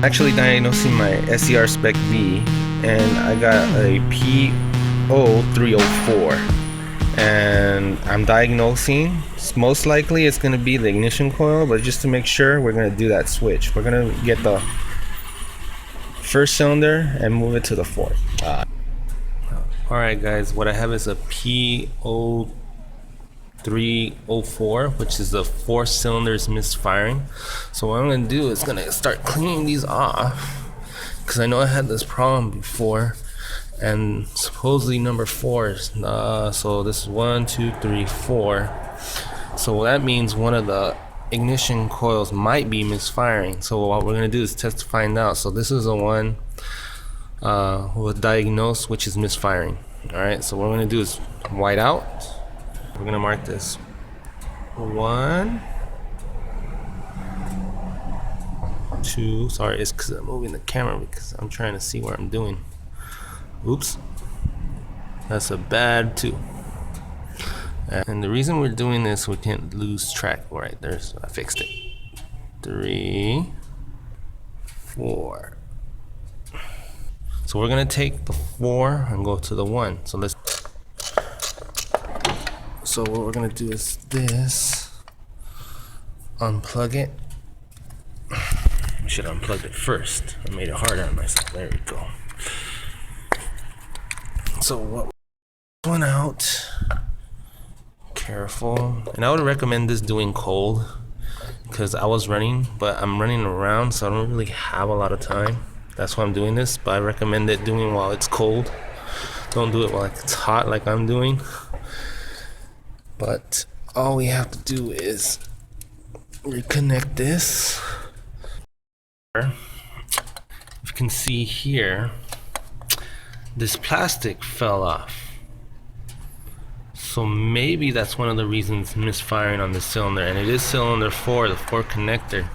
Actually diagnosing my SCR Spec V, and I got a P0304, and I'm diagnosing. Most likely it's going to be the ignition coil, but just to make sure, we're going to do that switch. We're going to get the first cylinder and move it to the fourth. Alright guys, what I have is a P0304, which is the 4 cylinders misfiring. So what I'm going to do is going to start cleaning these off, because I know I had this problem before, and supposedly number 4 is so this is 1, 2, 3, 4. So that means one of the ignition coils might be misfiring. So what we're going to do is test to find out. So this is the one we'll diagnose, which is misfiring. Alright, so what we're going to do is white out. We're going to mark this 1, 2, sorry, it's because I'm moving the camera because I'm trying to see what I'm doing. Oops, that's a bad 2. And the reason we're doing this, we can't lose track. Right there, so I fixed it. 3, 4. So we're gonna take the 4 and go to the 1. So what we're gonna do is this. Unplug it. I should have unplugged it first. I made it harder on myself. There we go. So what went out. Careful. And I would recommend this doing cold, because I was running, but I'm running around, so I don't really have a lot of time. That's why I'm doing this, but I recommend it doing while it's cold. Don't do it while it's hot like I'm doing. But all we have to do is reconnect this. You can see here, this plastic fell off. So maybe that's one of the reasons misfiring on the cylinder, and it is cylinder 4, the 4 connector,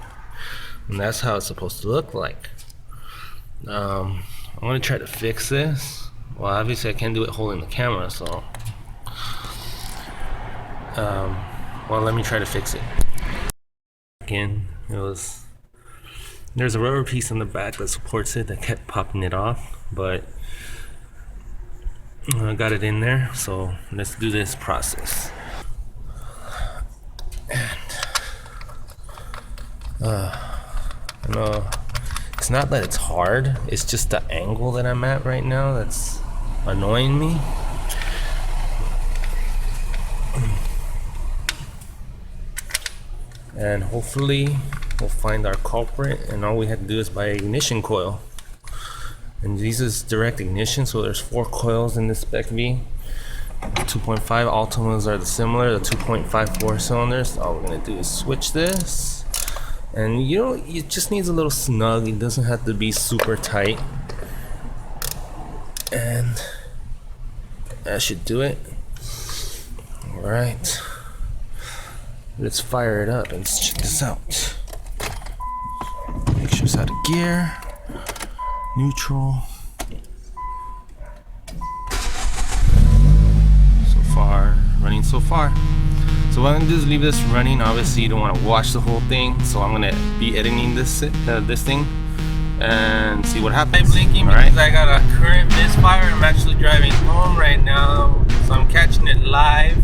and that's how it's supposed to look like. I'm gonna try to fix this. Well, obviously I can't do it holding the camera, so well, let me try to fix it. Again, there's a rubber piece in the back that supports it that kept popping it off, but I got it in there, so let's do this process. And no, it's not that it's hard, it's just the angle that I'm at right now that's annoying me. And hopefully we'll find our culprit, and all we have to do is buy an ignition coil. And this is direct ignition, so there's 4 coils in this Spec V. 2.5 Altimas are the similar, the 2.54 cylinders. All we're gonna do is switch this, and it just needs a little snug. It doesn't have to be super tight, and that should do it. All right, let's fire it up and let's check this out. Make sure it's out of gear. Neutral. So far, running so far. So what I'm gonna do is leave this running. Obviously you don't want to watch the whole thing, so I'm gonna be editing this thing and see what happens. I'm blinking because I got a current misfire. I'm actually driving home right now, so I'm catching it live.